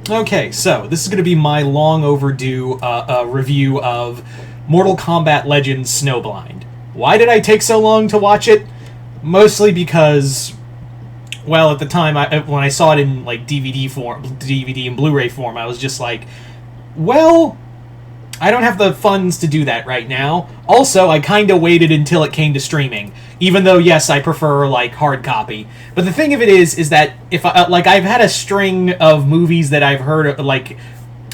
Okay, so this is going to be my long overdue review of Mortal Kombat Legends Snowblind. Why did I take so long to watch it? Mostly because, well, at the time, when I saw it in like DVD and Blu-ray form, I was just like, well, I don't have the funds to do that right now. Also, I kind of waited until it came to streaming, even though, yes, I prefer, like, hard copy. But the thing of it is that if I've had a string of movies that I've heard, like,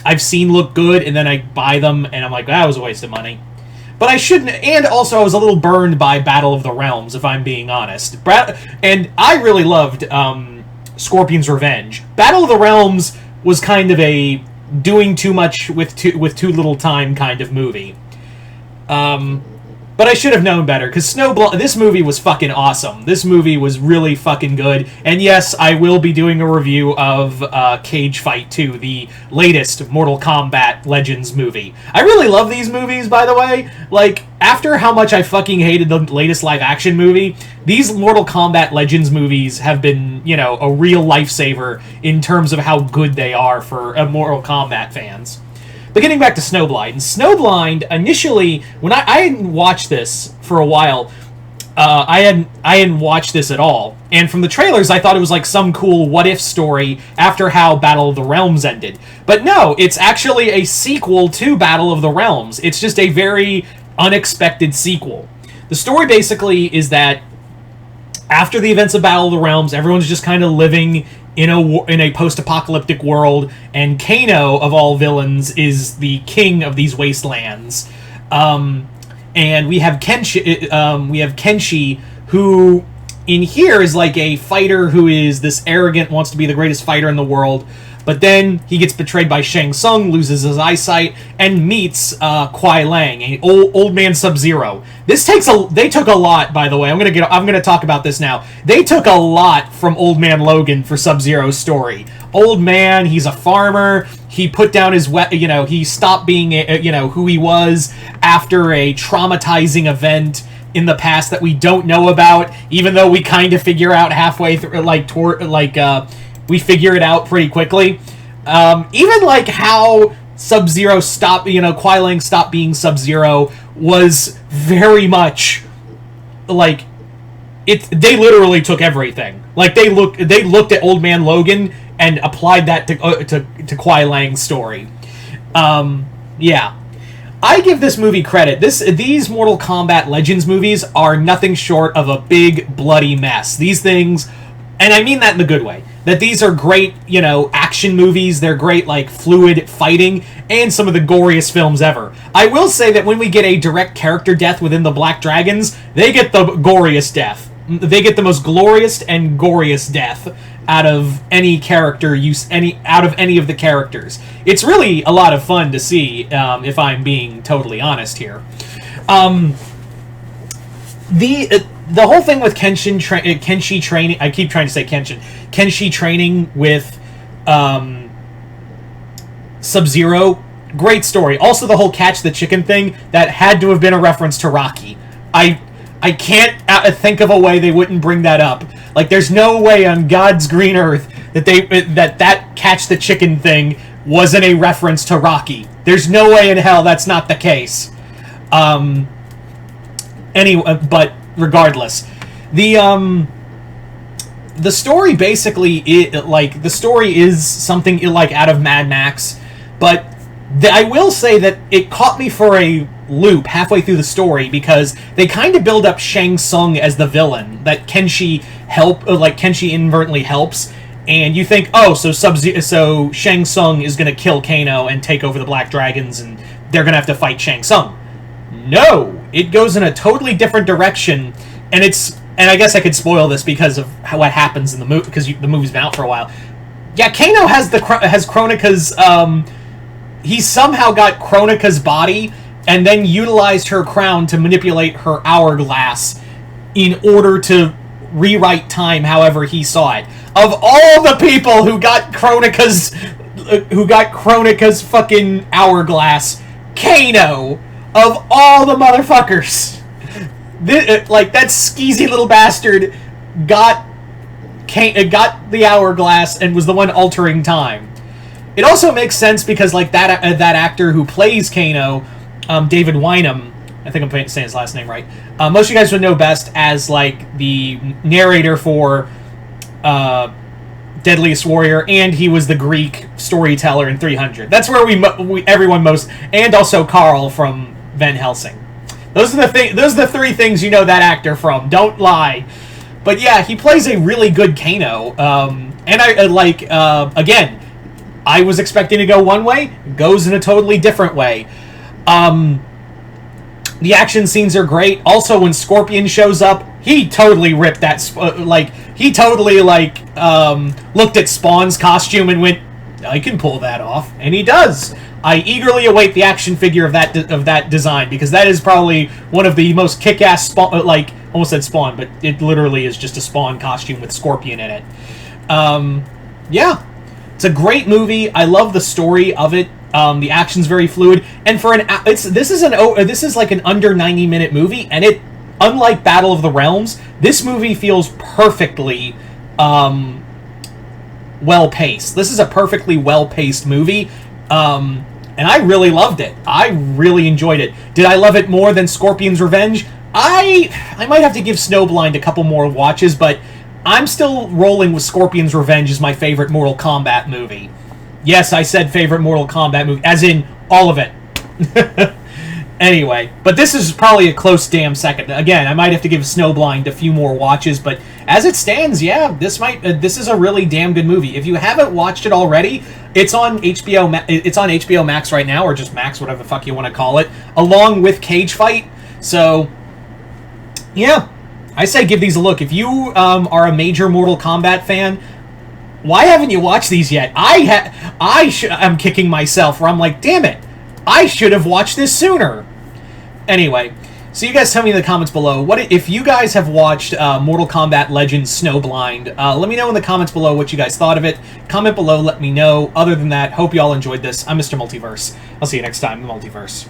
I've seen look good, and then I buy them, and I'm like, that was a waste of money. But I shouldn't, and also I was a little burned by Battle of the Realms, if I'm being honest. And I really loved Scorpion's Revenge. Battle of the Realms was kind of a doing too much with too little time kind of movie. But I should have known better, because this movie was fucking awesome. This movie was really fucking good. And yes, I will be doing a review of Cage Fight 2, the latest Mortal Kombat Legends movie. I really love these movies, by the way. Like, after how much I fucking hated the latest live-action movie, these Mortal Kombat Legends movies have been, you know, a real lifesaver in terms of how good they are for Mortal Kombat fans. But getting back to Snowblind, initially, when I hadn't watched this for a while, I hadn't watched this at all. And from the trailers, I thought it was like some cool what-if story after how Battle of the Realms ended. But no, it's actually a sequel to Battle of the Realms. It's just a very unexpected sequel. The story basically is that after the events of Battle of the Realms, everyone's just kind of living in a post-apocalyptic world, and Kano, of all villains, is the king of these wastelands. And we have Kenshi, who in here is like a fighter who is this arrogant, wants to be the greatest fighter in the world. But then he gets betrayed by Shang Tsung, loses his eyesight, and meets Kuai Lang, an old man Sub-Zero. They took a lot, by the way. I'm gonna talk about this now. They took a lot from Old Man Logan for Sub-Zero's story. Old man, he's a farmer. He put down his he stopped being who he was after a traumatizing event in the past that we don't know about, even though we kind of figure out halfway through, we figure it out pretty quickly. Even like how Sub-Zero stopped, Kuai Lang stopped being Sub-Zero was very much like they literally took everything. Like they looked at Old Man Logan and applied that to Kuai Lang's story. Yeah. I give this movie credit. These Mortal Kombat Legends movies are nothing short of a big bloody mess. These things, and I mean that in the good way, that these are great, action movies. They're great, like, fluid fighting, and some of the goriest films ever. I will say that when we get a direct character death within the Black Dragons, they get the goriest death. They get the most glorious and goriest death out of any character out of any of the characters. It's really a lot of fun to see, if I'm being totally honest here. The whole thing with Kenshi training, I keep trying to say Kenshi training with Sub-Zero, great story. Also, the whole catch the chicken thing, that had to have been a reference to Rocky. I can't think of a way they wouldn't bring that up. Like, there's no way on God's green earth that catch the chicken thing wasn't a reference to Rocky. There's no way in hell that's not the case. Anyway, but regardless, the story basically the story is something like out of Mad Max, but I will say that it caught me for a loop halfway through the story, because they kind of build up Shang Tsung as the villain that Kenshi inadvertently helps, and you think, oh, so Shang Tsung is going to kill Kano and take over the Black Dragons, and they're going to have to fight Shang Tsung. No, it goes in a totally different direction, and I guess I could spoil this because of what happens in the movie, because the movie's been out for a while. Yeah, Kano has Kronika's, he somehow got Kronika's body and then utilized her crown to manipulate her hourglass in order to rewrite time however he saw it. Of all the people who got Kronika's fucking hourglass, Kano, of all the motherfuckers, that skeezy little bastard got the hourglass and was the one altering time. it also makes sense because like that actor who plays Kano, David Wynham, I think I'm saying his last name right. Most of you guys would know best as like the narrator for Deadliest Warrior, and he was the Greek storyteller in 300. That's where everyone most, and also Carl from Van Helsing. Those are the three things you know that actor from. Don't lie. But yeah, he plays a really good Kano. And I again, I was expecting to go one way, goes in a totally different way. The action scenes are great. Also, when Scorpion shows up, he totally ripped that. He totally looked at Spawn's costume and went, "I can pull that off," and he does. I eagerly await the action figure of that design, because that is probably one of the most kick-ass almost said Spawn, but it literally is just a Spawn costume with Scorpion in it. Yeah, it's a great movie. I love the story of it. The action's very fluid, and for this is like an under 90-minute movie, and it, unlike Battle of the Realms, this movie feels perfectly well-paced. This is a perfectly well-paced movie, and I really loved it. I really enjoyed it. Did I love it more than Scorpion's Revenge? I might have to give Snowblind a couple more watches, but I'm still rolling with Scorpion's Revenge as my favorite Mortal Kombat movie. Yes, I said favorite Mortal Kombat movie, as in all of it. Anyway, but this is probably a close damn second. Again, I might have to give Snowblind a few more watches, but as it stands, yeah, this is a really damn good movie. If you haven't watched it already, it's on HBO Max right now, or just Max, whatever the fuck you want to call it, along with Cage Fight. So, yeah, I say give these a look. If you are a major Mortal Kombat fan, why haven't you watched these yet? I'm kicking myself, where I'm like, damn it, I should have watched this sooner. Anyway, so you guys tell me in the comments below, if you guys have watched Mortal Kombat Legends Snowblind. Let me know in the comments below what you guys thought of it. Comment below, let me know. Other than that, hope you all enjoyed this. I'm Mr. Multiverse. I'll see you next time in the Multiverse.